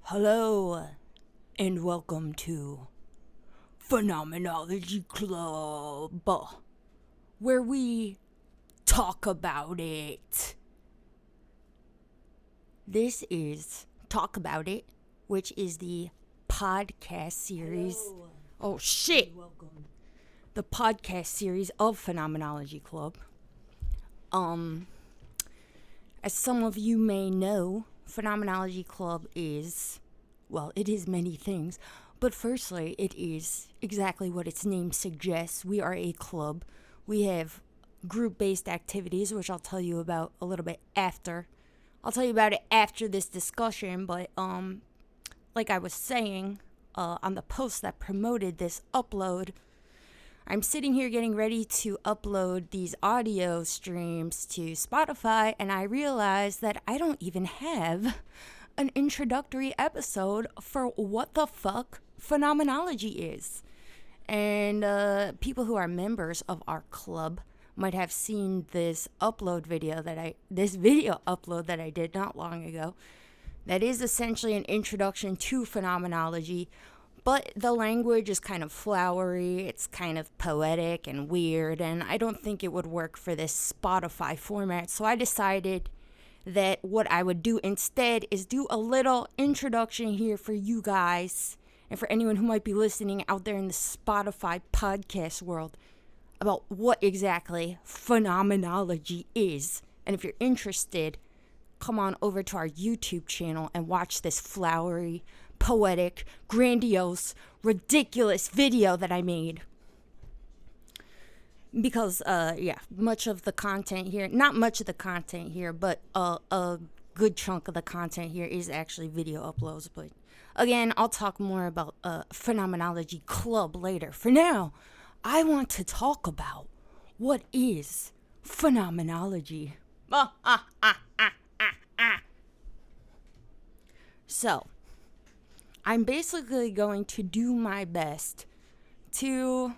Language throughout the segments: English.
Hello, and welcome to Phenomenology Club, where we talk about it. This is Talk About It, which is the podcast series. Hello. Oh, shit! Welcome. The podcast series of Phenomenology Club. As some of you may know, Phenomenology Club is, well, it is many things, but firstly, it is exactly what its name suggests. We are a club. We have group-based activities, which I'll tell you about a little bit after. I'll tell you about it after this discussion, but like I was saying on the post that promoted this upload, I'm sitting here getting ready to upload these audio streams to Spotify, and I realize that I don't even have an introductory episode for what the fuck phenomenology is. And people who are members of our club might have seen this video upload that I did not long ago. That is essentially an introduction to phenomenology. But the language is kind of flowery, it's kind of poetic and weird, and I don't think it would work for this Spotify format. So I decided that what I would do instead is do a little introduction here for you guys and for anyone who might be listening out there in the Spotify podcast world about what exactly phenomenology is. And if you're interested, come on over to our YouTube channel and watch this flowery, poetic, grandiose, ridiculous video that I made. Because, much of the content here, not much of the content here, but a good chunk of the content here is actually video uploads. But again, I'll talk more about Phenomenology Club later. For now, I want to talk about what is phenomenology. So, I'm basically going to do my best to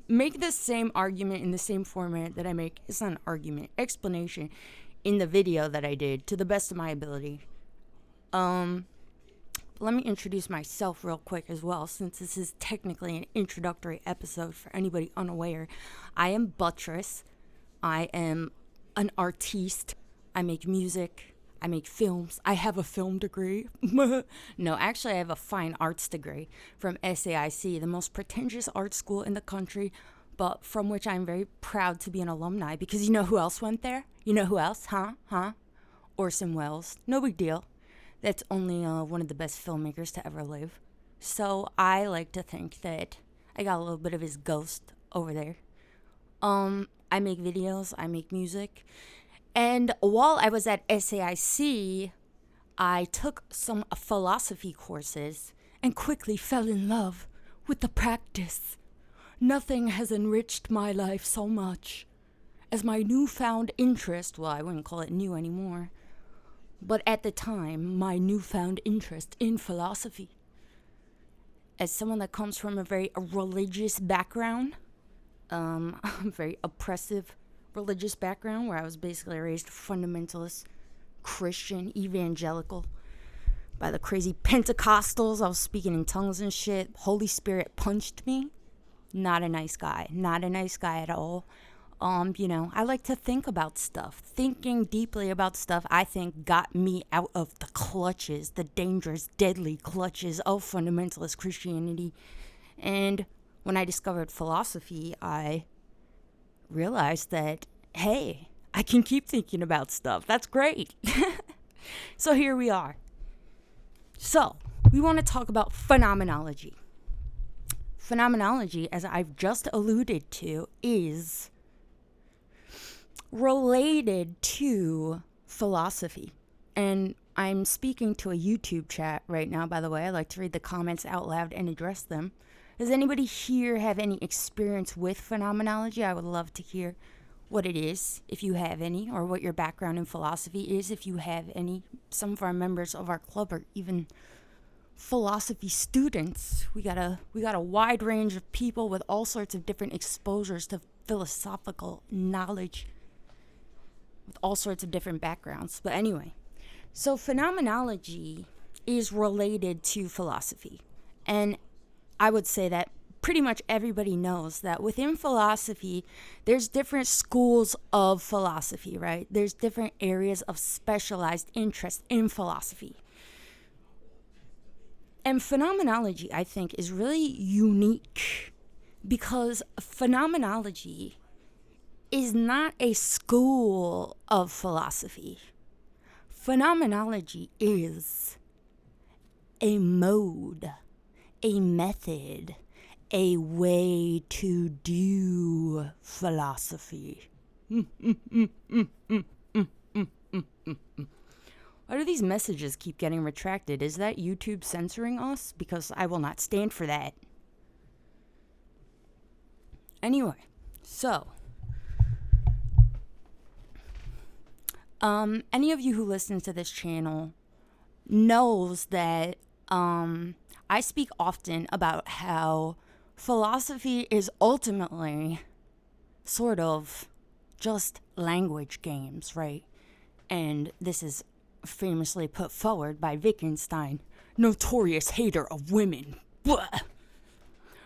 make the same argument in the same format that I make. It's not an argument, explanation in the video that I did to the best of my ability. Let me introduce myself real quick as well, since this is technically an introductory episode for anybody unaware. I am Buttress. I am an artiste. I make music. I make films. I have a film degree. No, actually, I have a fine arts degree from SAIC, the most pretentious art school in the country, but from which I'm very proud to be an alumni, because you know who else went there? You know who else? Huh? Orson Welles. No big deal. That's only one of the best filmmakers to ever live. So I like to think that I got a little bit of his ghost over there. I make videos. I make music. And while I was at SAIC, I took some philosophy courses and quickly fell in love with the practice. Nothing has enriched my life so much as my newfound interest, well, I wouldn't call it new anymore, but at the time, my newfound interest in philosophy. As someone that comes from a very religious background, a very oppressive religious background where I was basically raised fundamentalist, Christian, evangelical by the crazy Pentecostals. I was speaking in tongues and shit. Holy Spirit punched me. Not a nice guy. Not a nice guy at all. I like to think about stuff. Thinking deeply about stuff, I think, got me out of the clutches, the dangerous, deadly clutches of fundamentalist Christianity. And when I discovered philosophy, I realized that, hey, I can keep thinking about stuff. That's great. So here we are. So we want to talk about phenomenology. Phenomenology, as I've just alluded to, is related to philosophy. And I'm speaking to a YouTube chat right now, by the way. I like to read the comments out loud and address them. Does anybody here have any experience with phenomenology? I would love to hear what it is, if you have any, or what your background in philosophy is, if you have any. Some of our members of our club are even philosophy students. We got a wide range of people with all sorts of different exposures to philosophical knowledge, with all sorts of different backgrounds. But anyway, so phenomenology is related to philosophy. And I would say that pretty much everybody knows that within philosophy, there's different schools of philosophy, right? There's different areas of specialized interest in philosophy. And phenomenology, I think, is really unique because phenomenology is not a school of philosophy. Phenomenology is a mode, a method, a way to do philosophy. Why do these messages keep getting retracted? Is that YouTube censoring us? Because I will not stand for that. Anyway, so any of you who listen to this channel knows that I speak often about how philosophy is ultimately sort of just language games, right? And this is famously put forward by Wittgenstein, notorious hater of women. Blah.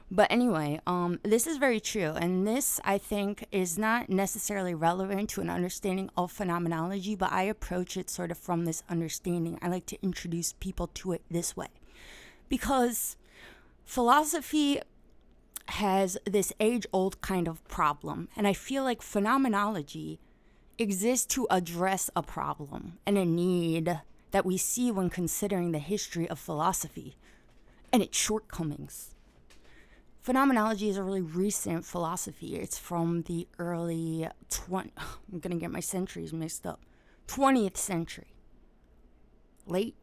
But anyway, this is very true, and this, I think, is not necessarily relevant to an understanding of phenomenology, but I approach it sort of from this understanding. I like to introduce people to it this way. Because philosophy has this age-old kind of problem, and I feel like phenomenology exists to address a problem and a need that we see when considering the history of philosophy and its shortcomings. Phenomenology is a really recent philosophy. It's from the early I'm going to get my centuries mixed up. 20th century. 20th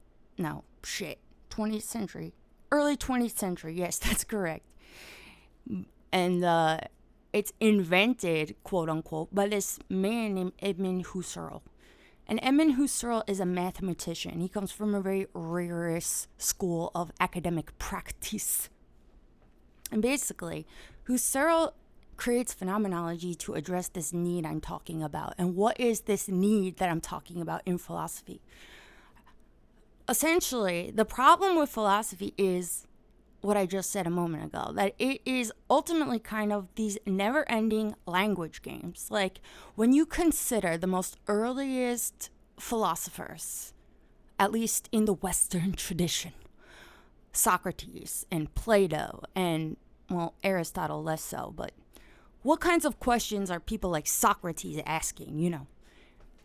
century. Early 20th century. Yes, that's correct. And it's invented, quote unquote, by this man named Edmund Husserl. And Edmund Husserl is a mathematician. He comes from a very rigorous school of academic practice. And basically, Husserl creates phenomenology to address this need I'm talking about. And what is this need that I'm talking about in philosophy? Essentially, the problem with philosophy is what I just said a moment ago, that it is ultimately kind of these never-ending language games. Like, when you consider the most earliest philosophers, at least in the Western tradition, Socrates and Plato and, well, Aristotle less so, but what kinds of questions are people like Socrates asking? You know,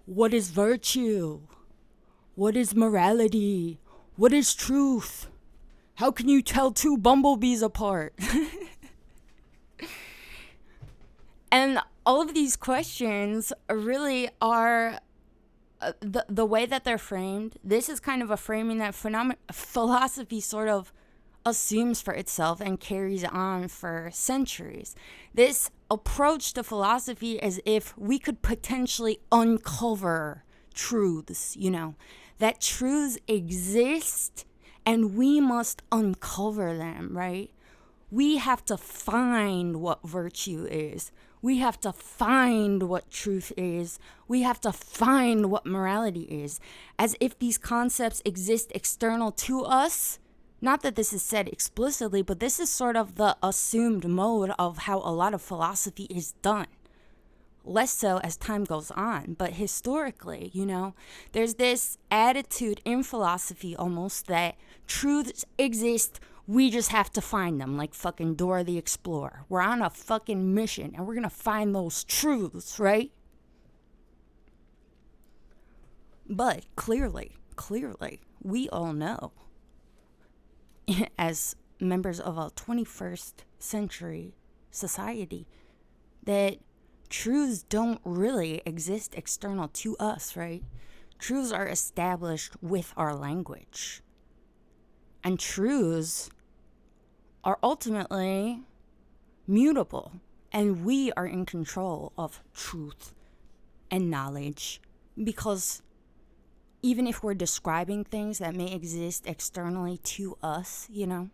what is virtue? What is morality? What is truth? How can you tell two bumblebees apart? And all of these questions really are the way that they're framed. This is kind of a framing that philosophy sort of assumes for itself and carries on for centuries. This approach to philosophy as if we could potentially uncover truths, you know, that truths exist and we must uncover them, right? We have to find what virtue is. We have to find what truth is. We have to find what morality is. As if these concepts exist external to us. Not that this is said explicitly, but this is sort of the assumed mode of how a lot of philosophy is done. Less so as time goes on, but historically, you know, there's this attitude in philosophy almost that truths exist, we just have to find them, like fucking Dora the Explorer. We're on a fucking mission and we're gonna find those truths, right? But clearly, we all know, as members of a 21st century society, that truths don't really exist external to us, right? Truths are established with our language. And truths are ultimately mutable. And we are in control of truth and knowledge. Because even if we're describing things that may exist externally to us, you know,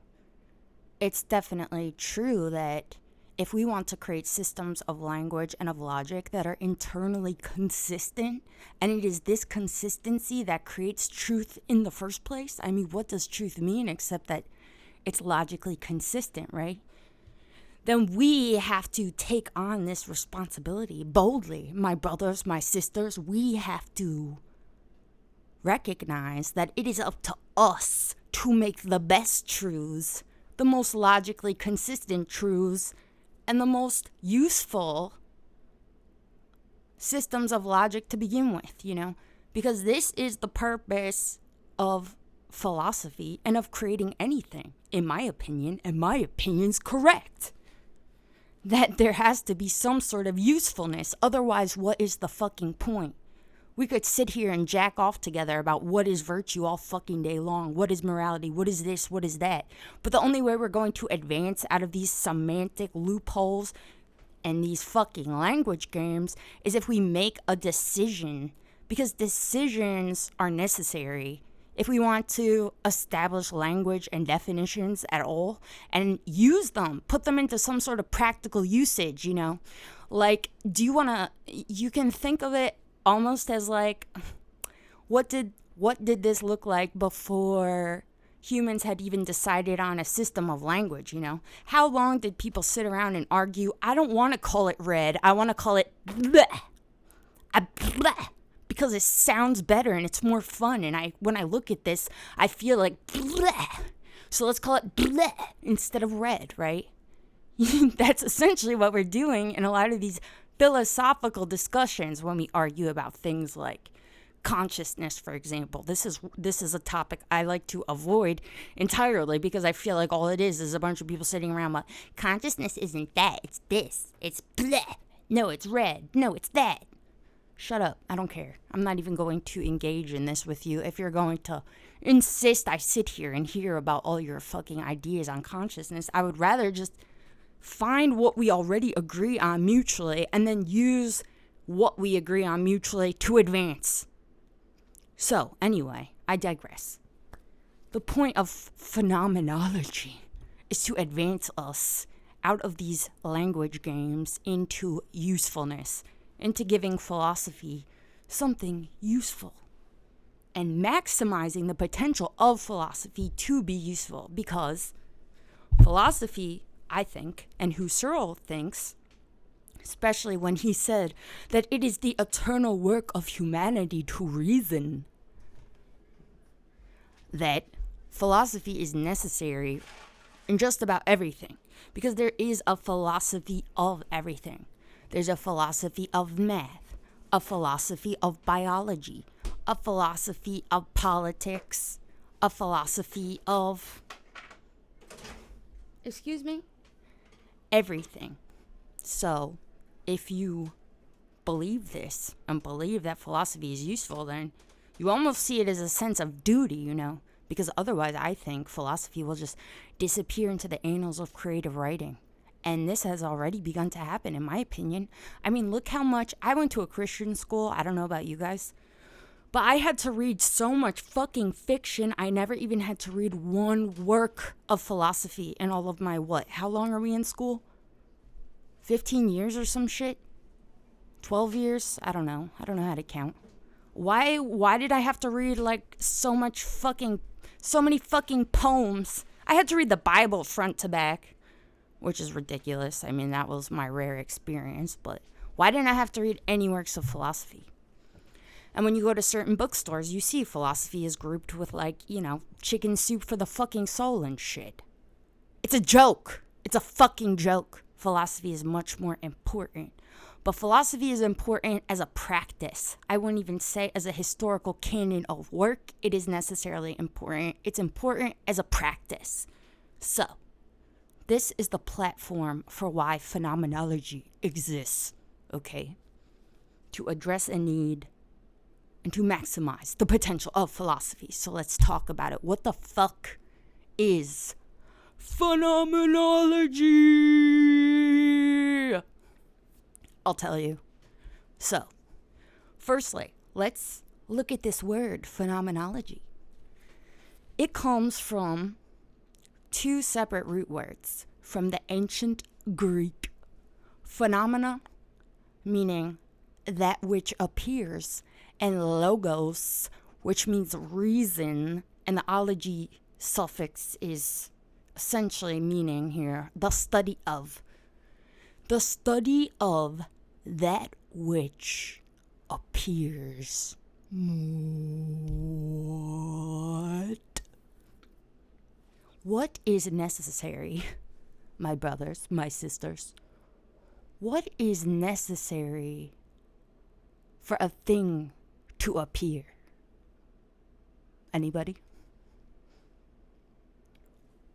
it's definitely true that if we want to create systems of language and of logic that are internally consistent, and it is this consistency that creates truth in the first place. I mean, what does truth mean except that it's logically consistent, right? Then we have to take on this responsibility boldly. My brothers, my sisters, we have to recognize that it is up to us to make the best truths, the most logically consistent truths, and the most useful systems of logic to begin with, because this is the purpose of philosophy and of creating anything, in my opinion, and my opinion's correct. That there has to be some sort of usefulness. Otherwise, what is the fucking point? We could sit here and jack off together about what is virtue all fucking day long. What is morality? What is this? What is that? But the only way we're going to advance out of these semantic loopholes and these fucking language games is if we make a decision. Because decisions are necessary if we want to establish language and definitions at all and use them, put them into some sort of practical usage, Like, you can think of it almost as like, what did this look like before humans had even decided on a system of language, How long did people sit around and argue, I don't want to call it red, I want to call it bleh. Bleh. Because it sounds better and it's more fun. And when I look at this, I feel like bleh. So let's call it bleh instead of red, right? That's essentially what we're doing in a lot of these philosophical discussions when we argue about things like consciousness, for example. This is a topic I like to avoid entirely because I feel like all it is a bunch of people sitting around like, consciousness isn't that, it's this, it's bleh. No, it's red. No, it's that. Shut up. I don't care. I'm not even going to engage in this with you. If you're going to insist I sit here and hear about all your fucking ideas on consciousness, I would rather just find what we already agree on mutually and then use what we agree on mutually to advance. So, anyway, I digress. The point of phenomenology is to advance us out of these language games into usefulness, into giving philosophy something useful and maximizing the potential of philosophy to be useful, because philosophy, I think, and Husserl thinks, especially when he said that it is the eternal work of humanity to reason, that philosophy is necessary in just about everything, because there is a philosophy of everything. There's a philosophy of math, a philosophy of biology, a philosophy of politics, a philosophy of, everything. So, if you believe this and believe that philosophy is useful, then you almost see it as a sense of duty, because otherwise I think philosophy will just disappear into the annals of creative writing. And this has already begun to happen, in my opinion. I mean, look how much, I went to a Christian school, I don't know about you guys, but I had to read so much fucking fiction, I never even had to read one work of philosophy in all of my, how long are we in school? 15 years or some shit? 12 years? I don't know how to count. Why did I have to read so many fucking poems? I had to read the Bible front to back, which is ridiculous. I mean, that was my rare experience, but why didn't I have to read any works of philosophy? And when you go to certain bookstores, you see philosophy is grouped with chicken soup for the fucking soul and shit. It's a joke. It's a fucking joke. Philosophy is much more important. But philosophy is important as a practice. I wouldn't even say as a historical canon of work. It is necessarily important. It's important as a practice. So, this is the platform for why phenomenology exists, okay? To address a need and to maximize the potential of philosophy. So let's talk about it. What the fuck is phenomenology? I'll tell you. So, firstly, let's look at this word, phenomenology. It comes from two separate root words from the ancient Greek. Phenomena, meaning that which appears, and logos, which means reason, and the ology suffix is essentially meaning here the study of. The study of that which appears. What is necessary, my brothers, my sisters? What is necessary for a thing to appear? Anybody?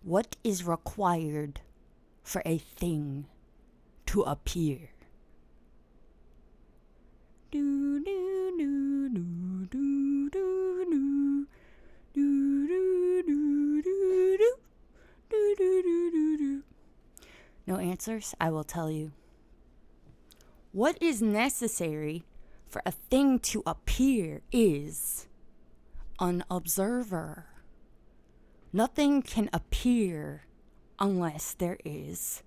What is required for a thing to appear? Do do do do do do do do do do do do do do. No answers? I will tell you. What is necessary for a thing to appear is an observer. Nothing can appear unless there is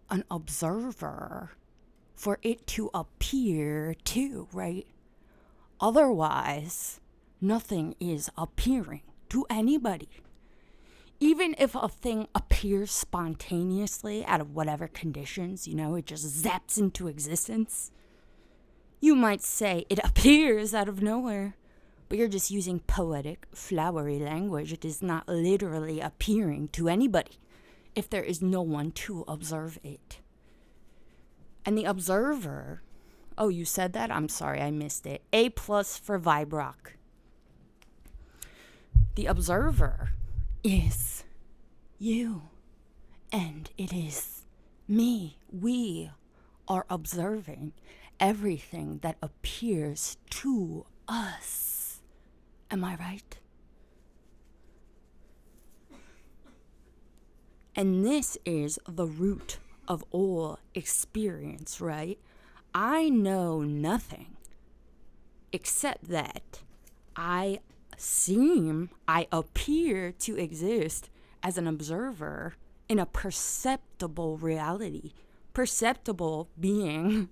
an observer for it to appear to, right? Otherwise, nothing is appearing to anybody. Even if a thing appears spontaneously out of whatever conditions, it just zaps into existence, you might say it appears out of nowhere, but you're just using poetic, flowery language. It is not literally appearing to anybody if there is no one to observe it. And the observer, oh, you said that? I'm sorry, I missed it. A+ for Vibrock. The observer is you, and it is me. We are observing everything that appears to us. Am I right? And this is the root of all experience, right? I know nothing except that I appear to exist as an observer in a perceptible reality. Perceptible being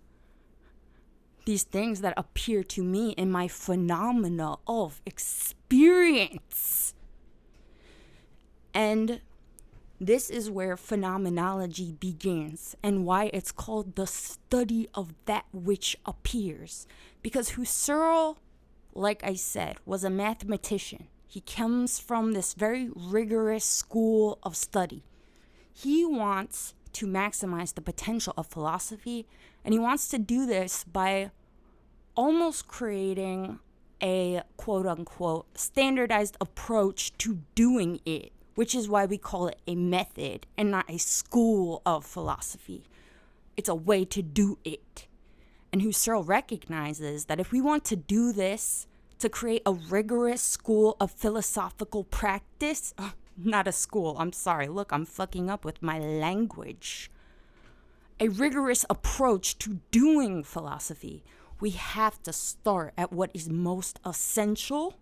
these things that appear to me in my phenomena of experience. And this is where phenomenology begins and why it's called the study of that which appears. Because Husserl, like I said, was a mathematician. He comes from this very rigorous school of study. He wants to maximize the potential of philosophy, and he wants to do this by almost creating a quote-unquote standardized approach to doing it, which is why we call it a method and not a school of philosophy. It's a way to do it. And Husserl recognizes that if we want to do this, to create a rigorous school of philosophical practice, not a school, I'm sorry, look, I'm fucking up with my language. A rigorous approach to doing philosophy, we have to start at what is most essential,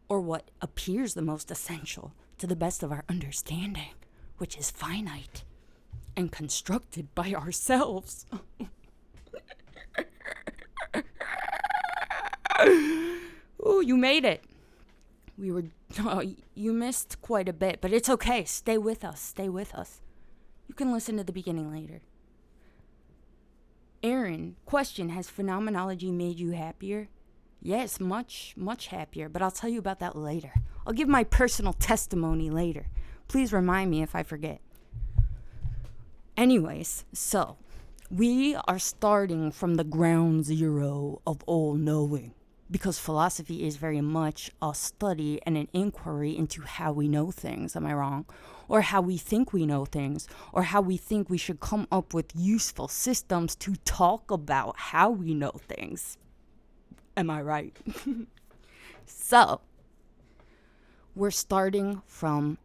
or what appears the most essential to the best of our understanding, which is finite and constructed by ourselves. Ooh, you made it. You missed quite a bit, but it's okay. Stay with us. Stay with us. You can listen to the beginning later. Aaron, question, has phenomenology made you happier? Yes, much, much happier, but I'll tell you about that later. I'll give my personal testimony later. Please remind me if I forget. Anyways, so we are starting from the ground zero of all knowing, because philosophy is very much a study and an inquiry into how we know things, am I wrong? Or how we think we know things, or how we think we should come up with useful systems to talk about how we know things. Am I right? So, we're starting from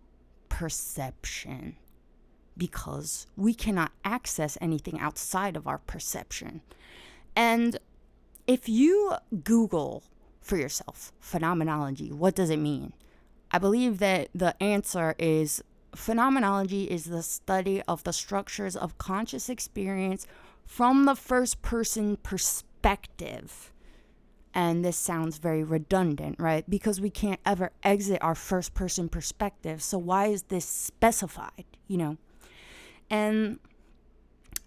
perception, because we cannot access anything outside of our perception. And if you Google for yourself phenomenology, what does it mean? I believe that the answer is phenomenology is the study of the structures of conscious experience from the first person perspective. And this sounds very redundant, right? Because we can't ever exit our first person perspective. So why is this specified, And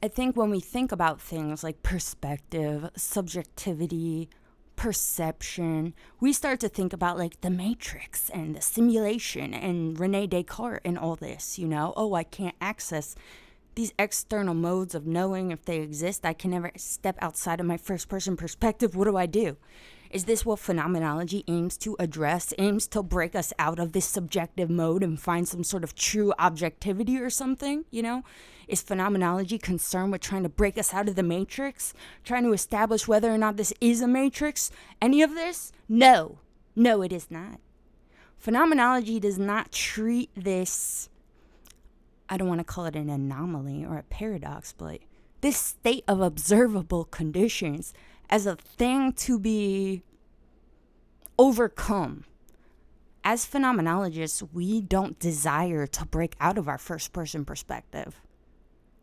I think when we think about things like perspective, subjectivity, perception, we start to think about like the Matrix and the simulation and Rene Descartes and all this, Oh, I can't access these external modes of knowing if they exist. I can never step outside of my first person perspective. What do I do? Is this what phenomenology aims to address? Aims to break us out of this subjective mode and find some sort of true objectivity or something, Is phenomenology concerned with trying to break us out of the Matrix? Trying to establish whether or not this is a Matrix? Any of this? No. No, it is not. Phenomenology does not treat this, I don't want to call it an anomaly or a paradox, but this state of observable conditions as a thing to be overcome. As phenomenologists, we don't desire to break out of our first person perspective.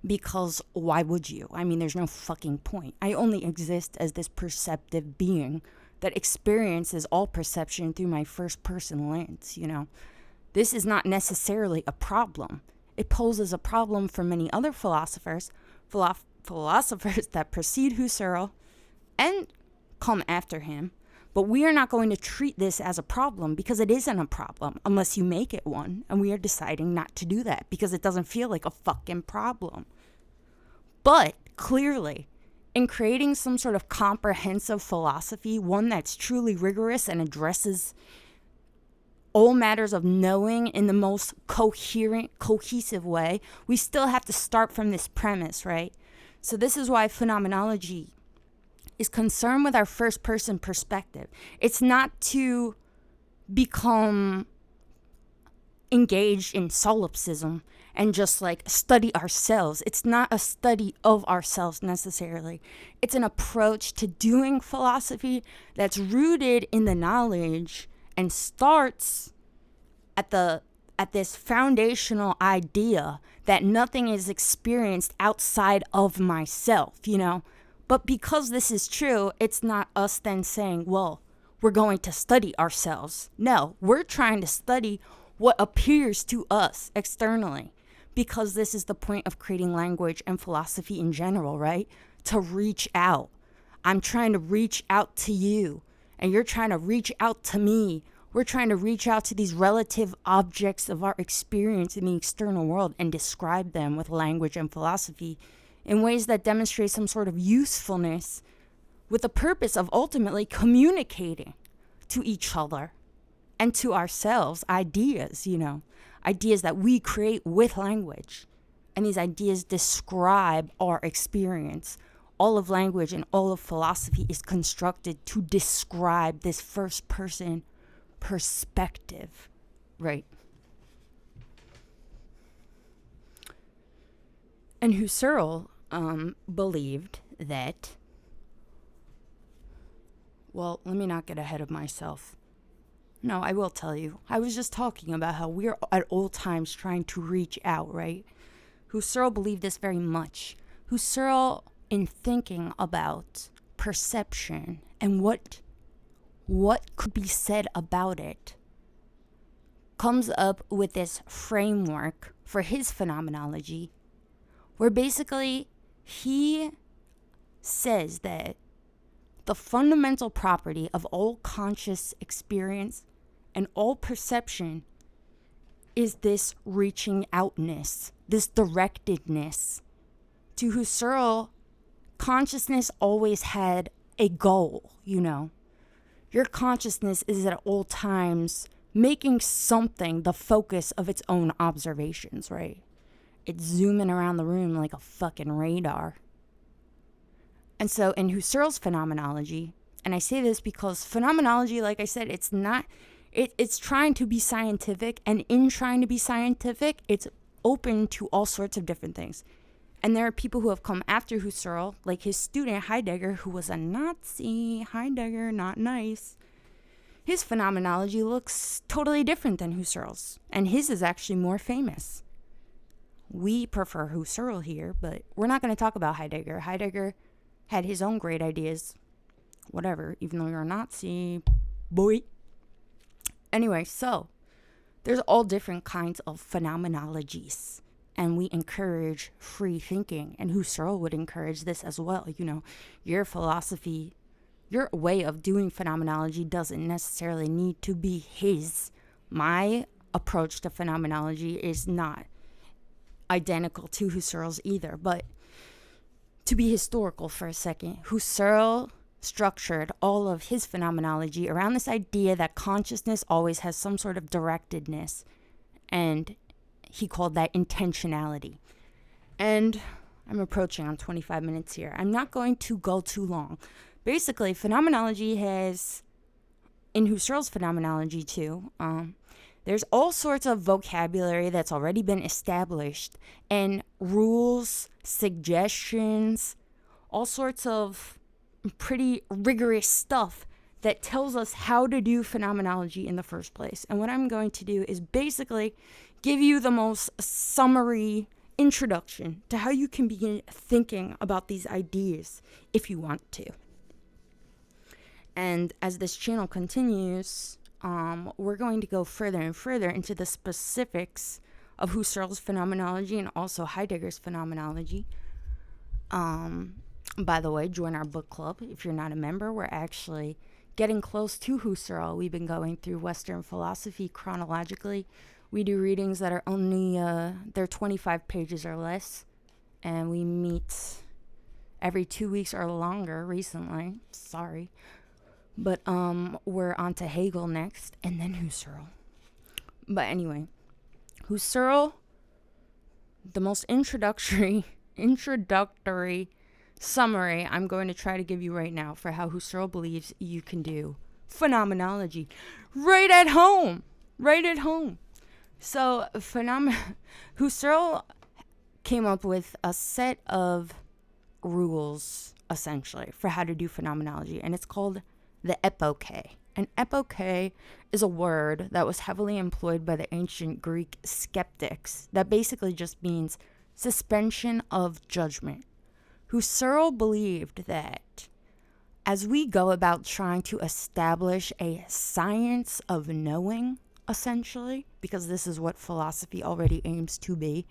Because why would you? I mean, there's no fucking point. I only exist as this perceptive being that experiences all perception through my first person lens, This is not necessarily a problem. It poses a problem for many other philosophers that precede Husserl and come after him. But we are not going to treat this as a problem because it isn't a problem unless you make it one. And we are deciding not to do that because it doesn't feel like a fucking problem. But clearly, in creating some sort of comprehensive philosophy, one that's truly rigorous and addresses all matters of knowing in the most coherent, cohesive way, we still have to start from this premise, right? So this is why phenomenology is concerned with our first person perspective. It's not to become engaged in solipsism and just like study ourselves. It's not a study of ourselves necessarily. It's an approach to doing philosophy that's rooted in the knowledge and starts at this foundational idea that nothing is experienced outside of myself, But because this is true, it's not us then saying, well, we're going to study ourselves. No, we're trying to study what appears to us externally, because this is the point of creating language and philosophy in general, right? To reach out. I'm trying to reach out to you, and you're trying to reach out to me. We're trying to reach out to these relative objects of our experience in the external world and describe them with language and philosophy in ways that demonstrate some sort of usefulness with the purpose of ultimately communicating to each other and to ourselves ideas, ideas that we create with language. And these ideas describe our experience. All of language and all of philosophy is constructed to describe this first person perspective, right? And Husserl believed that, well, let me not get ahead of myself. No, I will tell you. I was just talking about how we're at all times trying to reach out, right? Husserl believed this very much. Husserl, in thinking about perception and what could be said about it, comes up with this framework for his phenomenology, where basically he says that the fundamental property of all conscious experience and all perception is this reaching outness, this directedness. To Husserl, consciousness always had a goal, Your consciousness is at all times making something the focus of its own observations, right? It's zooming around the room like a fucking radar. And so in Husserl's phenomenology, and I say this because phenomenology, like I said, it's trying to be scientific, and in trying to be scientific, it's open to all sorts of different things. And there are people who have come after Husserl, like his student Heidegger, who was a Nazi. Heidegger, not nice. his phenomenology looks totally different than Husserl's, and his is actually more famous. We prefer Husserl here, but we're not going to talk about Heidegger. Heidegger had his own great ideas, whatever, even though you're a Nazi, boy. Anyway, so there's all different kinds of phenomenologies, and we encourage free thinking, and Husserl would encourage this as well. Your philosophy, your way of doing phenomenology doesn't necessarily need to be his. My approach to phenomenology is not identical to Husserl's either, but to be historical for a second, Husserl structured all of his phenomenology around this idea that consciousness always has some sort of directedness, and he called that intentionality. And I'm approaching on 25 minutes here. I'm not going to go too long. Basically, phenomenology has, in Husserl's phenomenology too, there's all sorts of vocabulary that's already been established, and rules, suggestions, all sorts of pretty rigorous stuff that tells us how to do phenomenology in the first place. And what I'm going to do is basically give you the most summary introduction to how you can begin thinking about these ideas if you want to. And as this channel continues, we're going to go further and further into the specifics of Husserl's phenomenology and also Heidegger's phenomenology. By the way, join our book club. If you're not a member, we're actually getting close to Husserl. We've been going through Western philosophy chronologically. We do readings that are only, they're 25 pages or less. And we meet every 2 weeks or longer recently. Sorry. But we're on to Hegel next, and then Husserl. But anyway, Husserl, the most introductory summary I'm going to try to give you right now for how Husserl believes you can do phenomenology right at home. So Husserl came up with a set of rules, essentially, for how to do phenomenology, and it's called the epoche. An epoche is a word that was heavily employed by the ancient Greek skeptics that basically just means suspension of judgment. Husserl believed that as we go about trying to establish a science of knowing, essentially, because this is what philosophy already aims to be,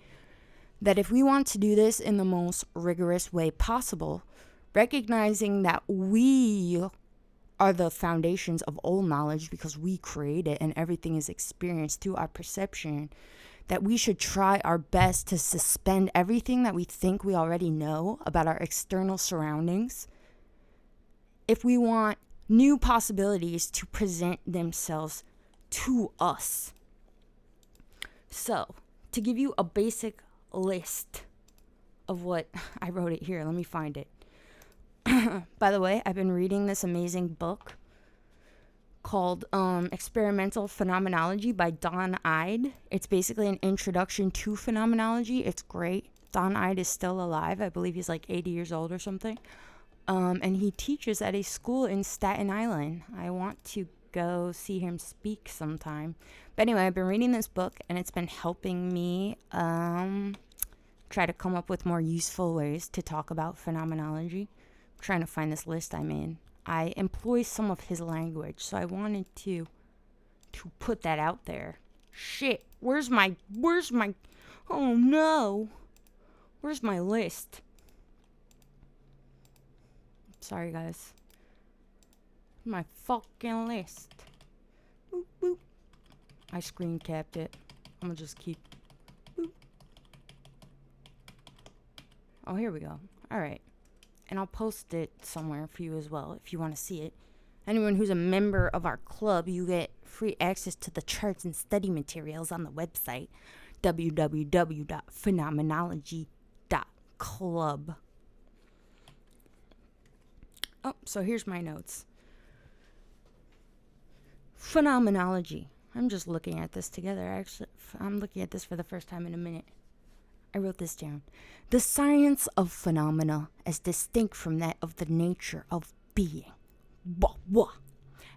that if we want to do this in the most rigorous way possible, recognizing that we are the foundations of all knowledge because we create it and everything is experienced through our perception, that we should try our best to suspend everything that we think we already know about our external surroundings if we want new possibilities to present themselves to us. So, to give you a basic list of what I wrote it here, let me find it. By the way, I've been reading this amazing book called Experimental Phenomenology by Don Ide. It's basically an introduction to phenomenology. It's great. Don Ide is still alive. I believe he's like 80 years old or something. And he teaches at a school in Staten Island. I want to go see him speak sometime. But anyway, I've been reading this book, and it's been helping me try to come up with more useful ways to talk about phenomenology. I'm trying to find this list I'm in. I employ some of his language, so I wanted to put that out there. Shit, where's my, oh no, where's my list? Sorry, guys. My fucking list. Boop, boop. I screen capped it. I'm gonna just keep, boop. Oh, here we go. All right. And I'll post it somewhere for you as well if you want to see it. Anyone who's a member of our club, you get free access to the charts and study materials on the website, www.phenomenology.club. Oh, so here's my notes. Phenomenology. I'm just looking at this together. Actually, I'm looking at this for the first time in a minute. I wrote this down. The science of phenomena as distinct from that of the nature of being. Blah, blah.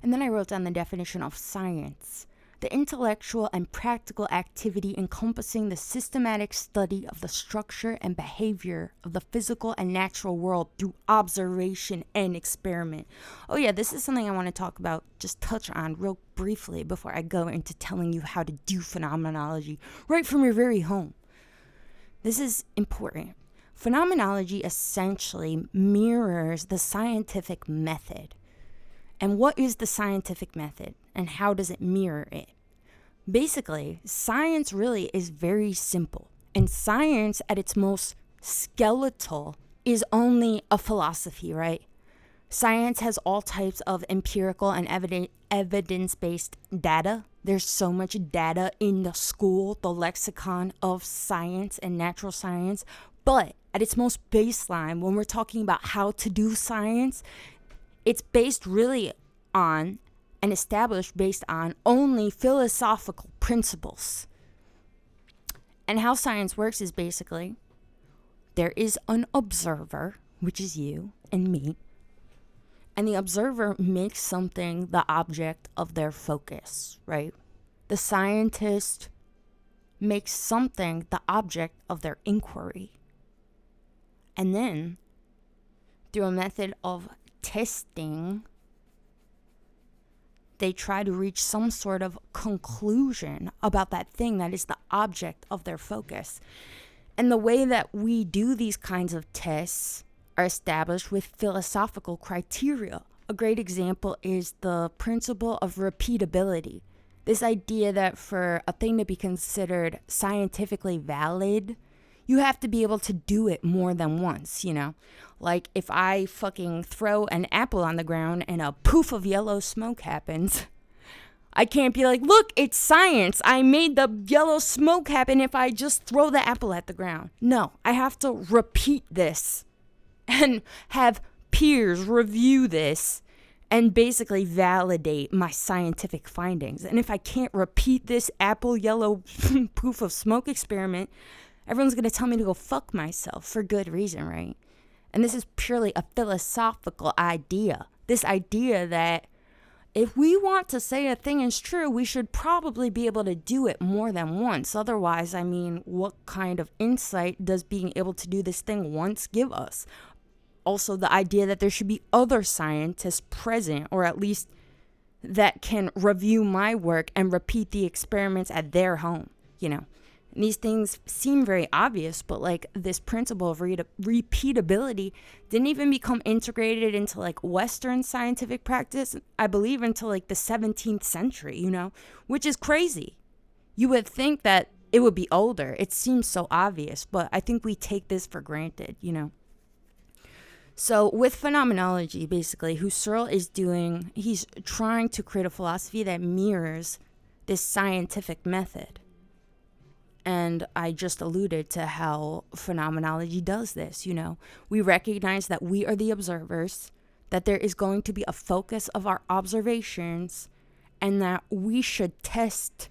And then I wrote down the definition of science: the intellectual and practical activity encompassing the systematic study of the structure and behavior of the physical and natural world through observation and experiment. Oh yeah, this is something I want to talk about, just touch on real briefly before I go into telling you how to do phenomenology right from your very home. This is important. Phenomenology essentially mirrors the scientific method. And what is the scientific method, and how does it mirror it? Basically, science really is very simple. And science, at its most skeletal, is only a philosophy, right? Science has all types of empirical and evidence-based data. There's so much data in the school, the lexicon of science and natural science. But at its most baseline, when we're talking about how to do science, it's based really on and established based on only philosophical principles. And how science works is basically there is an observer, which is you and me, and the observer makes something the object of their focus, right? The scientist makes something the object of their inquiry. And then, through a method of testing, they try to reach some sort of conclusion about that thing that is the object of their focus. And the way that we do these kinds of tests are established with philosophical criteria. A great example is the principle of repeatability. This idea that for a thing to be considered scientifically valid, you have to be able to do it more than once, you know? Like if I fucking throw an apple on the ground and a poof of yellow smoke happens, I can't be like, look, it's science. I made the yellow smoke happen if I just throw the apple at the ground. No, I have to repeat this and have peers review this and basically validate my scientific findings. And if I can't repeat this apple yellow poof of smoke experiment, everyone's going to tell me to go fuck myself for good reason, right? And this is purely a philosophical idea. This idea that if we want to say a thing is true, we should probably be able to do it more than once. Otherwise, I mean, what kind of insight does being able to do this thing once give us? Also, the idea that there should be other scientists present, or at least that can review my work and repeat the experiments at their home, you know? And these things seem very obvious, but like this principle of repeatability didn't even become integrated into like Western scientific practice, I believe, until like the 17th century, you know, which is crazy. You would think that it would be older. It seems so obvious, but I think we take this for granted, you know. So with phenomenology, basically, Husserl is doing, he's trying to create a philosophy that mirrors this scientific method. And I just alluded to how phenomenology does this, you know. We recognize that we are the observers, that there is going to be a focus of our observations, and that we should test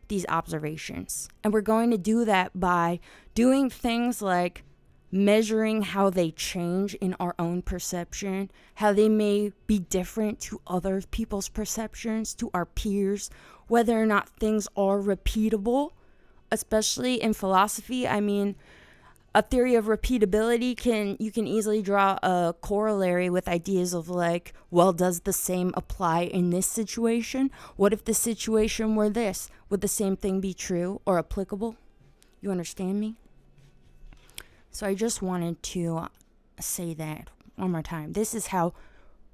these observations. And we're going to do that by doing things like measuring how they change in our own perception, how they may be different to other people's perceptions, to our peers, whether or not things are repeatable. Especially in philosophy, I mean, a theory of repeatability you can easily draw a corollary with ideas of like, well, does the same apply in this situation? What if the situation were this? Would the same thing be true or applicable? You understand me? So I just wanted to say that one more time. This is how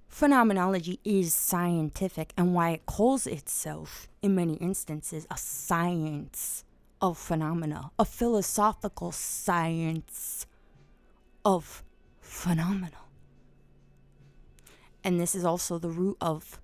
phenomenology is scientific and why it calls itself, in many instances, a science of phenomena, a philosophical science of phenomena. And this is also the root of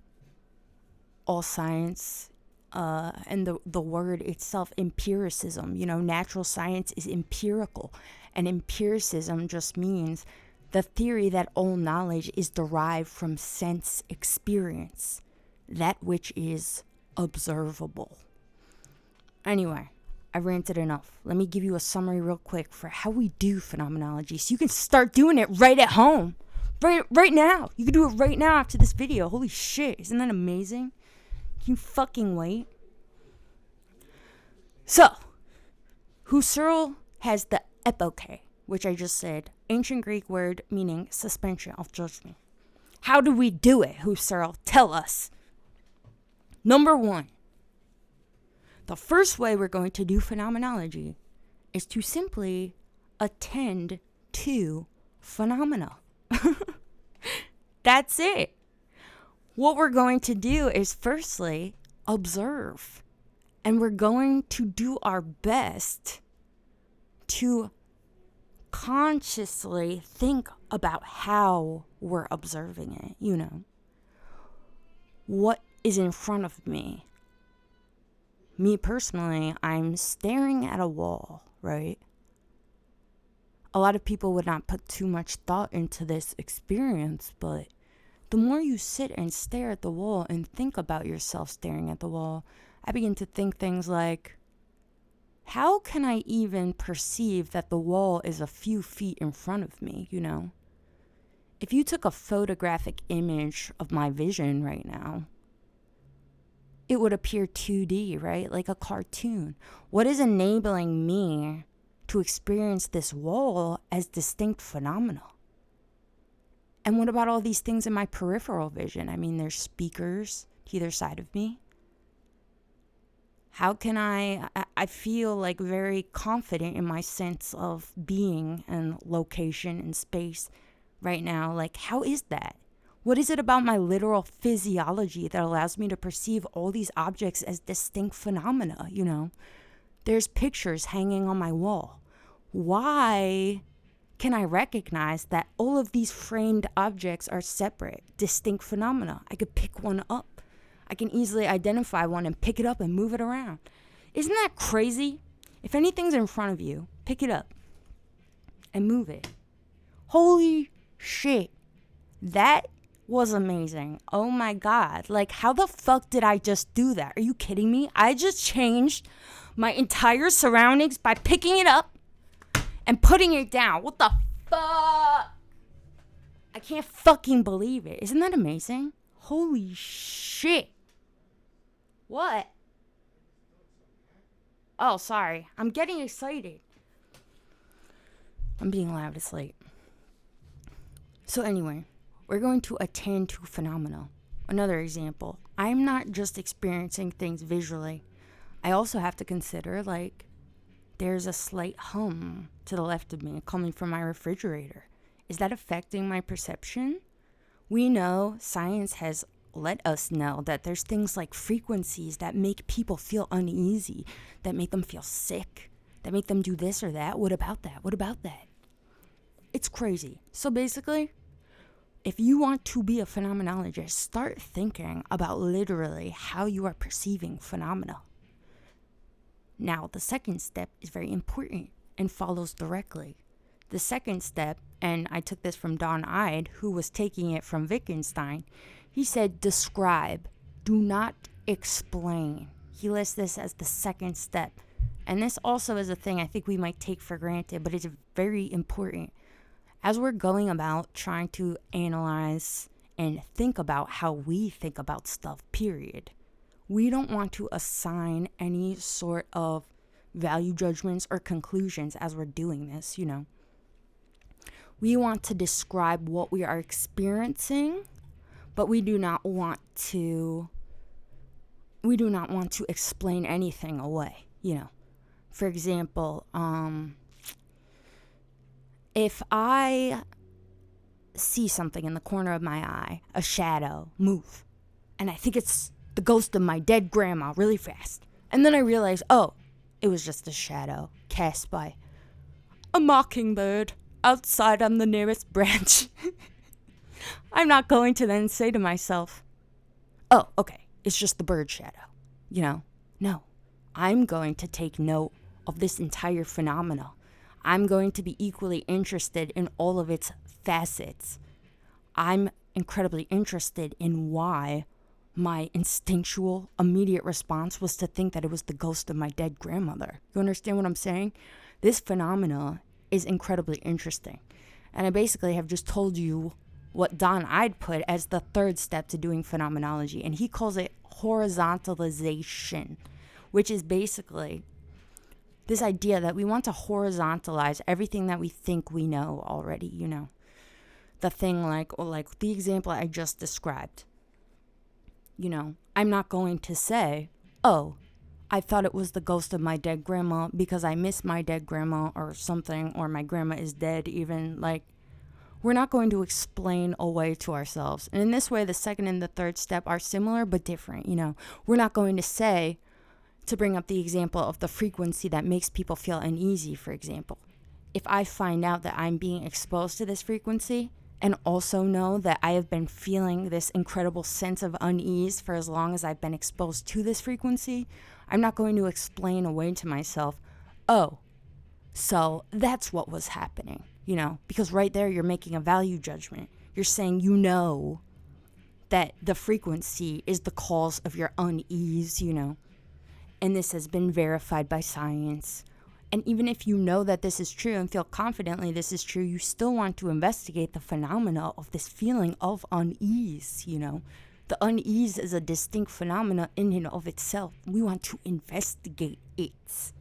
all science, and the word itself, empiricism. You know, natural science is empirical, and empiricism just means the theory that all knowledge is derived from sense experience, that which is observable. Anyway, I ranted enough. Let me give you a summary real quick for how we do phenomenology so you can start doing it right at home. Right now. You can do it right now after this video. Holy shit. Isn't that amazing? Can you fucking wait? So, Husserl has the epoche, which I just said, ancient Greek word meaning suspension of judgment. How do we do it, Husserl? Tell us. Number one, the first way we're going to do phenomenology is to simply attend to phenomena. That's it. What we're going to do is firstly observe. And we're going to do our best to consciously think about how we're observing it, you know. What is in front of me? Me personally, I'm staring at a wall, right? A lot of people would not put too much thought into this experience, but the more you sit and stare at the wall and think about yourself staring at the wall, I begin to think things like, how can I even perceive that the wall is a few feet in front of me, you know? If you took a photographic image of my vision right now, it would appear 2D, right? Like a cartoon. What is enabling me to experience this wall as distinct phenomena? And what about all these things in my peripheral vision? I mean, there's speakers to either side of me. How can I feel like very confident in my sense of being and location and space right now. Like, how is that? What is it about my literal physiology that allows me to perceive all these objects as distinct phenomena, you know? There's pictures hanging on my wall. Why can I recognize that all of these framed objects are separate, distinct phenomena? I could pick one up. I can easily identify one and pick it up and move it around. Isn't that crazy? If anything's in front of you, pick it up and move it. Holy shit. That was amazing. Oh my God. Like, how the fuck did I just do that? Are you kidding me? I just changed my entire surroundings by picking it up and putting it down. What the fuck? I can't fucking believe it. Isn't that amazing? Holy shit. What? Oh, sorry. I'm getting excited. I'm being loud. It's late. So anyway, we're going to attend to phenomena. Another example. I'm not just experiencing things visually. I also have to consider, like, there's a slight hum to the left of me coming from my refrigerator. Is that affecting my perception? We know, science has let us know that there's things like frequencies that make people feel uneasy, that make them feel sick, that make them do this or that. What about that? What about that? It's crazy. So basically, if you want to be a phenomenologist, start thinking about literally how you are perceiving phenomena. Now, the second step is very important and follows directly. The second step, and I took this from Don Ide, who was taking it from Wittgenstein, he said, describe, do not explain. He lists this as the second step. And this also is a thing I think we might take for granted, but it's very important. As we're going about trying to analyze and think about how we think about stuff, period, we don't want to assign any sort of value judgments or conclusions as we're doing this, you know. We want to describe what we are experiencing, but we do not want to explain anything away, you know. For example, if I see something in the corner of my eye, a shadow, move, and I think it's the ghost of my dead grandma really fast, and then I realize, oh, it was just a shadow cast by a mockingbird outside on the nearest branch. I'm not going to then say to myself, oh, okay, it's just the bird shadow, you know? No, I'm going to take note of this entire phenomena. I'm going to be equally interested in all of its facets. I'm incredibly interested in why my instinctual, immediate response was to think that it was the ghost of my dead grandmother. You understand what I'm saying? This phenomena is incredibly interesting. And I basically have just told you what Don I'd put as the third step to doing phenomenology, and he calls it horizontalization, which is basically this idea that we want to horizontalize everything that we think we know already, you know. The thing like the example I just described. You know, I'm not going to say, oh, I thought it was the ghost of my dead grandma because I miss my dead grandma or something, or my grandma is dead even. Like, we're not going to explain away to ourselves. And in this way, the second and the third step are similar but different, you know. We're not going to say, to bring up the example of the frequency that makes people feel uneasy, for example. If I find out that I'm being exposed to this frequency, and also know that I have been feeling this incredible sense of unease for as long as I've been exposed to this frequency, I'm not going to explain away to myself, oh, so that's what was happening, you know, because right there you're making a value judgment. You're saying you know that the frequency is the cause of your unease, you know, and this has been verified by science. And even if you know that this is true and feel confidently this is true, you still want to investigate the phenomena of this feeling of unease, you know. The unease is a distinct phenomena in and of itself. We want to investigate it.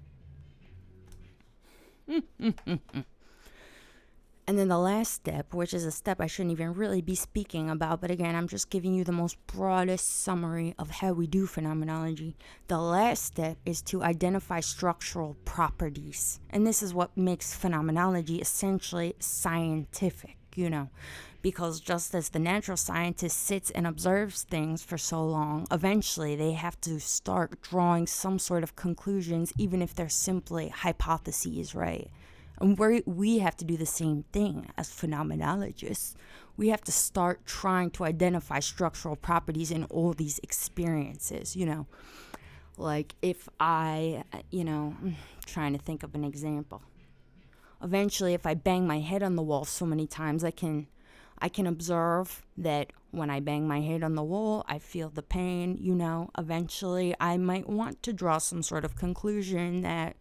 And then the last step, which is a step I shouldn't even really be speaking about, but again, I'm just giving you the most broadest summary of how we do phenomenology. The last step is to identify structural properties. And this is what makes phenomenology essentially scientific, you know, because just as the natural scientist sits and observes things for so long, eventually they have to start drawing some sort of conclusions, even if they're simply hypotheses, right? And we have to do the same thing as phenomenologists. We have to start trying to identify structural properties in all these experiences, you know. Like if I'm trying to think of an example. Eventually, if I bang my head on the wall so many times, I can observe that when I bang my head on the wall, I feel the pain, you know. Eventually, I might want to draw some sort of conclusion that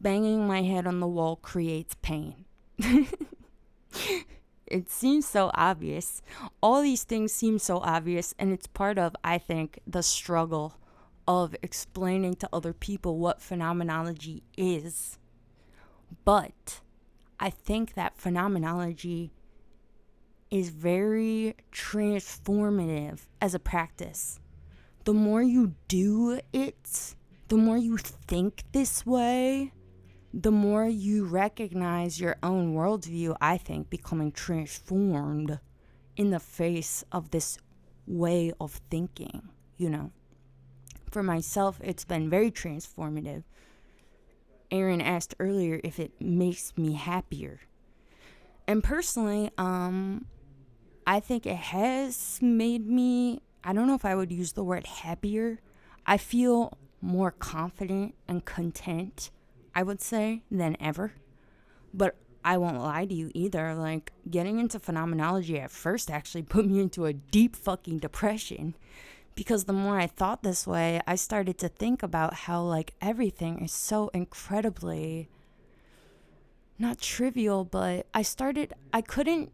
banging my head on the wall creates pain. It seems so obvious. All these things seem so obvious, and it's part of, I think, the struggle of explaining to other people what phenomenology is. But I think that phenomenology is very transformative as a practice. The more you do it, the more you think this way, the more you recognize your own worldview, I think, becoming transformed in the face of this way of thinking, you know. For myself, it's been very transformative. Aaron asked earlier if it makes me happier. And personally, I think it has made me, I don't know if I would use the word happier. I feel more confident and content, I would say, than ever. But I won't lie to you either. Like, getting into phenomenology at first actually put me into a deep fucking depression. Because the more I thought this way, I started to think about how, like, everything is so incredibly, not trivial, but I couldn't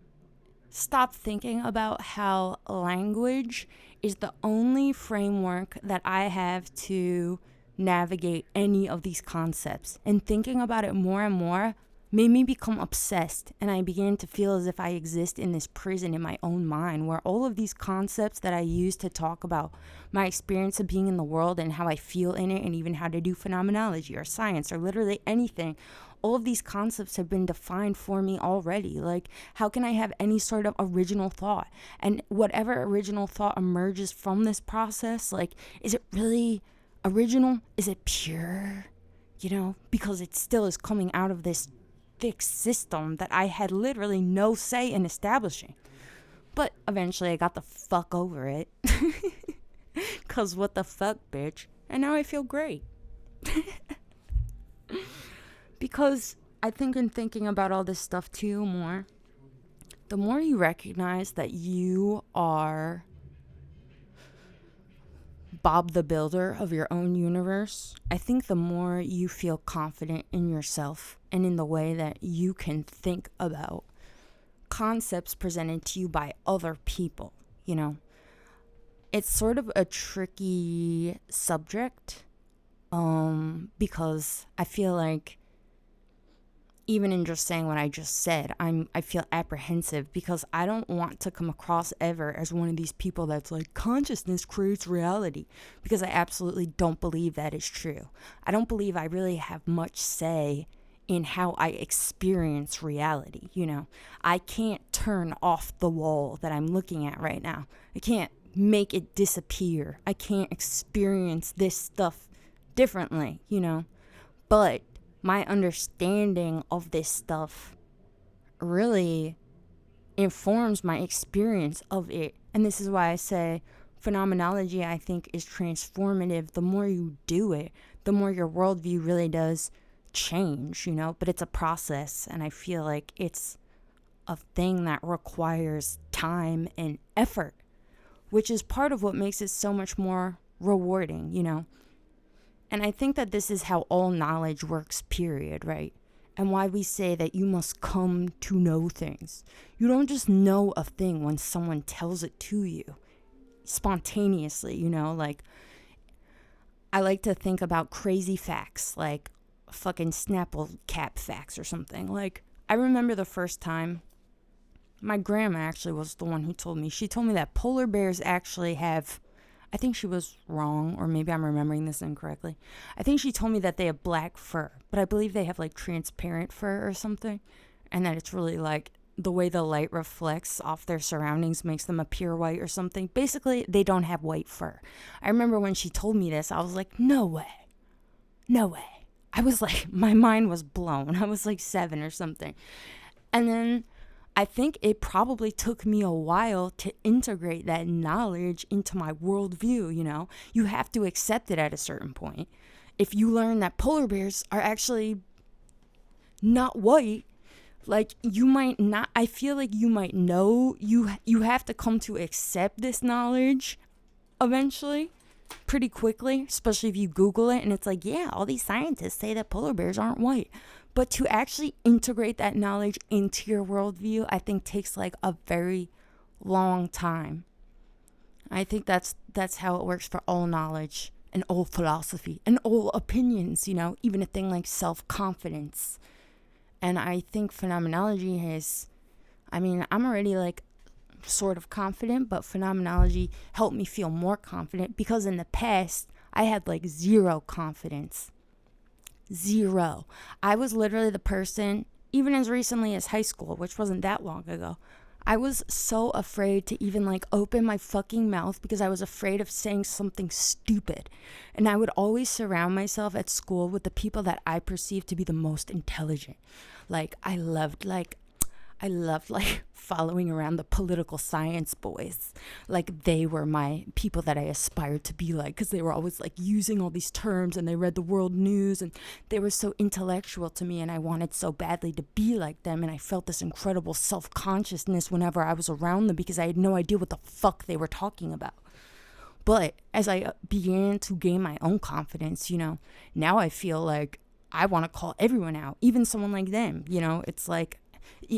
stop thinking about how language is the only framework that I have to navigate any of these concepts. And thinking about it more and more made me become obsessed, and I began to feel as if I exist in this prison in my own mind where all of these concepts that I use to talk about my experience of being in the world and how I feel in it, and even how to do phenomenology or science or literally anything, all of these concepts have been defined for me already. Like, how can I have any sort of original thought? And whatever original thought emerges from this process, like, is it really original? Is it pure? You know, because it still is coming out of this fixed system that I had literally no say in establishing. But eventually I got the fuck over it. Cause what the fuck, bitch? And now I feel great. Because I think in thinking about all this stuff too more, the more you recognize that you are Bob the Builder of your own universe, I think the more you feel confident in yourself and in the way that you can think about concepts presented to you by other people, you know. It's sort of a tricky subject, because I feel like even in just saying what I just said, I feel apprehensive because I don't want to come across ever as one of these people that's like, consciousness creates reality, because I absolutely don't believe that is true. I don't believe I really have much say in how I experience reality, you know. I can't turn off the wall that I'm looking at right now. I can't make it disappear. I can't experience this stuff differently, you know. But my understanding of this stuff really informs my experience of it. And this is why I say phenomenology, I think, is transformative. The more you do it, the more your worldview really does change, you know. But it's a process, and I feel like it's a thing that requires time and effort, which is part of what makes it so much more rewarding, you know. And I think that this is how all knowledge works, period, right? And why we say that you must come to know things. You don't just know a thing when someone tells it to you spontaneously, you know? Like, I like to think about crazy facts, like fucking Snapple cap facts or something. Like, I remember the first time my grandma actually was the one who told me. She told me that polar bears actually have, I think she was wrong, or maybe I'm remembering this incorrectly. I think she told me that they have black fur, but I believe they have like transparent fur or something, and that it's really like the way the light reflects off their surroundings makes them appear white or something. Basically, they don't have white fur. I remember when she told me this, I was like, no way. No way. I was like, my mind was blown. I was like 7 or something. And then I think it probably took me a while to integrate that knowledge into my worldview, you know? You have to accept it at a certain point. If you learn that polar bears are actually not white, like, you might not, I feel like you might know, you have to come to accept this knowledge eventually, pretty quickly, especially if you Google it and it's like, yeah, all these scientists say that polar bears aren't white. But to actually integrate that knowledge into your worldview, I think takes like a very long time. I think that's how it works for all knowledge and all philosophy and all opinions, you know, even a thing like self-confidence. And I think phenomenology has, I mean, I'm already like sort of confident, but phenomenology helped me feel more confident, because in the past I had like zero confidence. Zero. I was literally the person, even as recently as high school, which wasn't that long ago, I was so afraid to even like open my fucking mouth because I was afraid of saying something stupid. And I would always surround myself at school with the people that I perceived to be the most intelligent. Like, I loved following around the political science boys. Like, they were my people that I aspired to be like, because they were always like using all these terms, and they read the world news, and they were so intellectual to me, and I wanted so badly to be like them. And I felt this incredible self-consciousness whenever I was around them, because I had no idea what the fuck they were talking about. But as I began to gain my own confidence, you know, now I feel like I want to call everyone out, even someone like them. You know, it's like,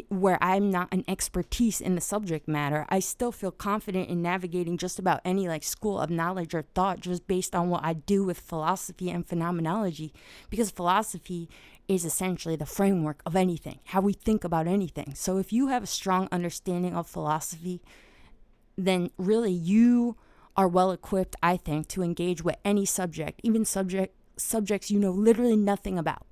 where I'm not an expertise in the subject matter, I still feel confident in navigating just about any like school of knowledge or thought, just based on what I do with philosophy and phenomenology, because philosophy is essentially the framework of anything, how we think about anything. So if you have a strong understanding of philosophy, then really you are well equipped, I think, to engage with any subject, even subjects you know literally nothing about,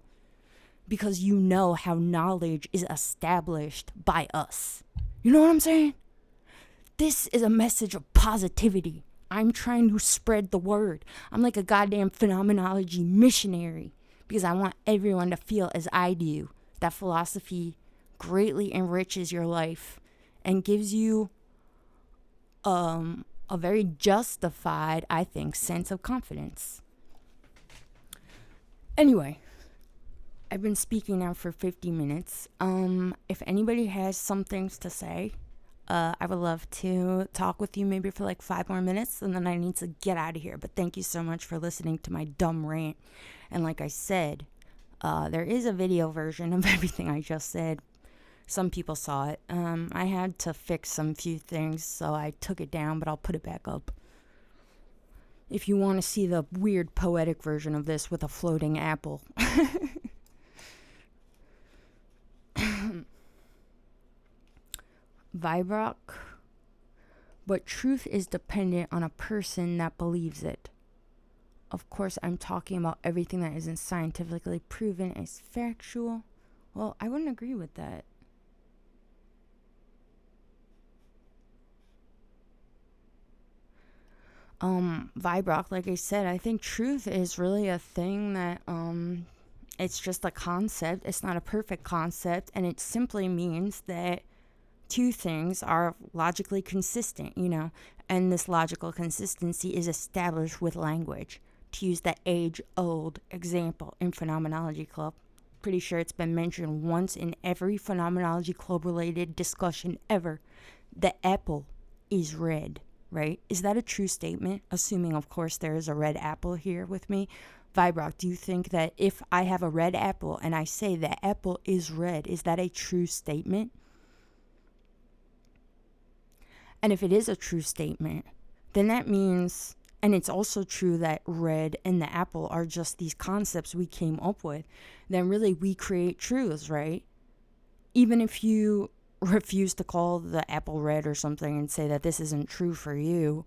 because you know how knowledge is established by us. You know what I'm saying? This is a message of positivity. I'm trying to spread the word. I'm like a goddamn phenomenology missionary, because I want everyone to feel as I do, that philosophy greatly enriches your life and gives you a very justified, I think, sense of confidence. Anyway, I've been speaking now for 50 minutes. If anybody has some things to say, I would love to talk with you maybe for like 5 more minutes, and then I need to get out of here. But thank you so much for listening to my dumb rant. And like I said, there is a video version of everything I just said. Some people saw it. I had to fix some few things, so I took it down, but I'll put it back up. If you want to see the weird poetic version of this with a floating apple. Vibrock. But truth is dependent on a person that believes it. Of course, I'm talking about everything that isn't scientifically proven as factual. Well, I wouldn't agree with that. Vibrock, like I said, I think truth is really a thing that, it's just a concept. It's not a perfect concept, and it simply means that two things are logically consistent, and this logical consistency is established with language. To use that age-old example in Phenomenology Club, pretty sure it's been mentioned once in every Phenomenology Club related discussion ever. The apple is red, right? Is that a true statement? Assuming, of course, there is a red apple here with me. Vibrock, do you think that if I have a red apple and I say the apple is red, is that a true statement? And if it is a true statement, then that means, and it's also true that red and the apple are just these concepts we came up with, then really we create truths, right? Even if you refuse to call the apple red or something and say that this isn't true for you,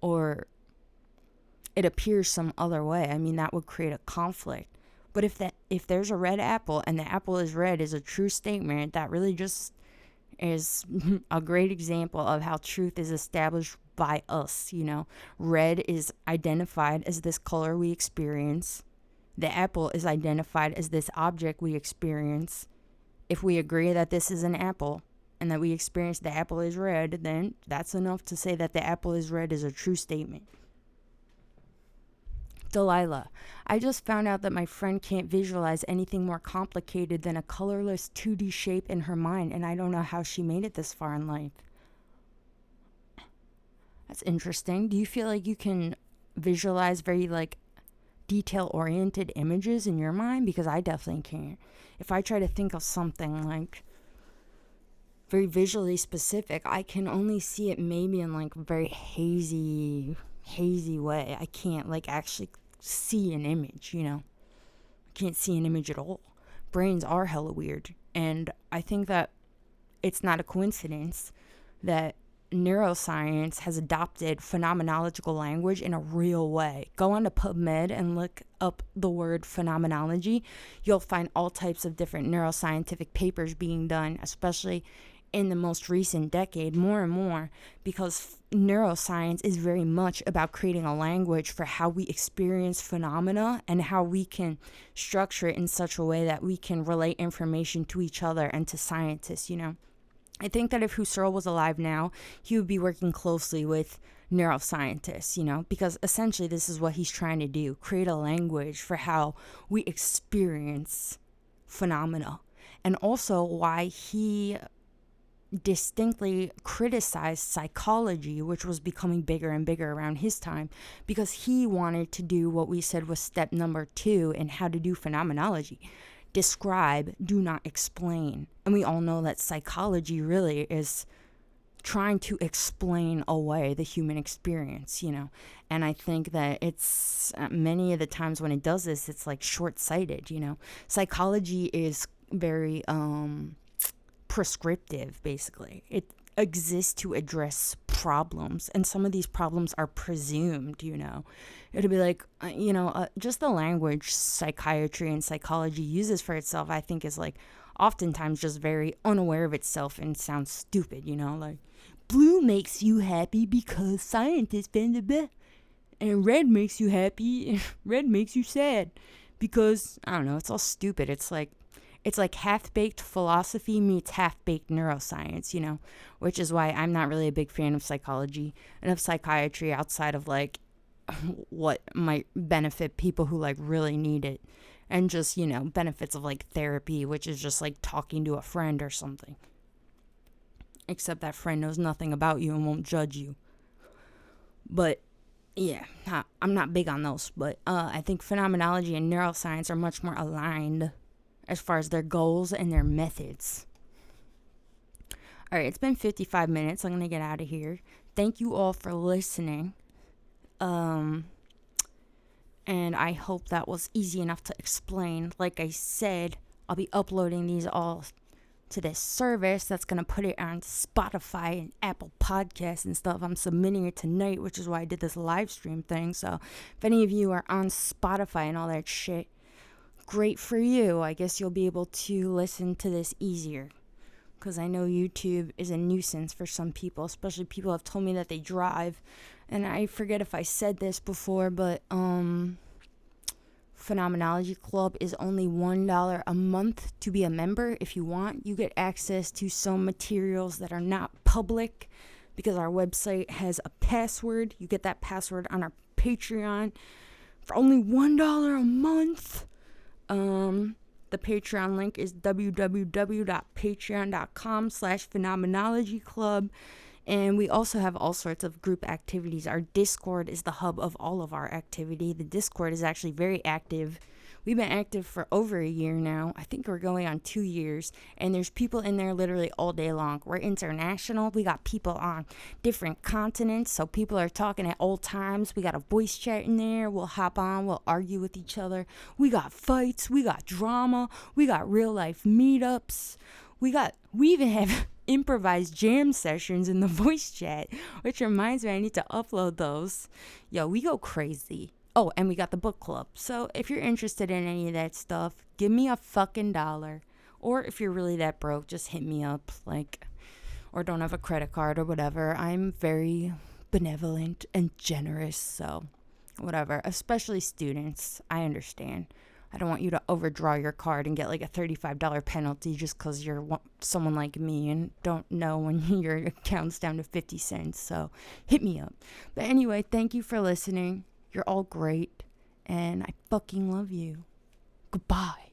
or it appears some other way, I mean, that would create a conflict. But if there's a red apple and the apple is red is a true statement, that really just is a great example of how truth is established by us. Red is identified as this color we experience. The apple is identified as this object we experience. If we agree that this is an apple and that we experience the apple is red, then that's enough to say that the apple is red is a true statement. Delilah, I just found out that my friend can't visualize anything more complicated than a colorless 2D shape in her mind, and I don't know how she made it this far in life. That's interesting. Do you feel like you can visualize very, detail-oriented images in your mind? Because I definitely can't. If I try to think of something, very visually specific, I can only see it maybe in, a very hazy way. I can't, actually see an image, I can't see an image at all. Brains are hella weird, and I think that it's not a coincidence that neuroscience has adopted phenomenological language in a real way. Go on to PubMed and look up the word phenomenology. You'll find all types of different neuroscientific papers being done, especially in the most recent decade, more and more, because neuroscience is very much about creating a language for how we experience phenomena and how we can structure it in such a way that we can relate information to each other and to scientists, I think that if Husserl was alive now, he would be working closely with neuroscientists, because essentially this is what he's trying to do, create a language for how we experience phenomena. And also why he distinctly criticized psychology, which was becoming bigger and bigger around his time, because he wanted to do what we said was step number 2 in how to do phenomenology. Describe, do not explain. And we all know that psychology really is trying to explain away the human experience, And I think that it's many of the times when it does this, it's short-sighted, Psychology is very prescriptive, basically. It exists to address problems, and some of these problems are presumed, It'll be just the language psychiatry and psychology uses for itself, I think, is oftentimes just very unaware of itself and sounds stupid, blue makes you happy because scientists found the best, and red makes you happy and red makes you sad because, I don't know, it's all stupid. It's like half-baked philosophy meets half-baked neuroscience, which is why I'm not really a big fan of psychology and of psychiatry outside of what might benefit people who really need it, and just, benefits of therapy, which is just talking to a friend or something. Except that friend knows nothing about you and won't judge you. But yeah, I'm not big on those, but I think phenomenology and neuroscience are much more aligned as far as their goals and their methods. All right, it's been 55 minutes. I'm going to get out of here. Thank you all for listening. And I hope that was easy enough to explain. Like I said, I'll be uploading these all to this service that's going to put it on Spotify and Apple Podcasts and stuff. I'm submitting it tonight, which is why I did this live stream thing. So if any of you are on Spotify and all that shit, great for you. I guess you'll be able to listen to this easier. Because I know YouTube is a nuisance for some people, especially people have told me that they drive. And I forget if I said this before, but Phenomenology Club is only $1 a month to be a member. If you want, you get access to some materials that are not public because our website has a password. You get that password on our Patreon for only $1 a month. The Patreon link is www.patreon.com/phenomenologyclub. And we also have all sorts of group activities. Our Discord is the hub of all of our activity. The Discord is actually very active. We've been active for over a year now. I think we're going on 2 years. And there's people in there literally all day long. We're international. We got people on different continents. So people are talking at all times. We got a voice chat in there. We'll hop on. We'll argue with each other. We got fights. We got drama. We got real life meetups. We even have improvised jam sessions in the voice chat, which reminds me I need to upload those. Yo, we go crazy. Oh, and we got the book club. So if you're interested in any of that stuff, give me a fucking $1. Or if you're really that broke, just hit me up, or don't have a credit card or whatever. I'm very benevolent and generous, so whatever. Especially students, I understand. I don't want you to overdraw your card and get like a $35 penalty just because you're someone like me and don't know when your account's down to 50 cents. So hit me up. But anyway, thank you for listening. You're all great. And I fucking love you. Goodbye.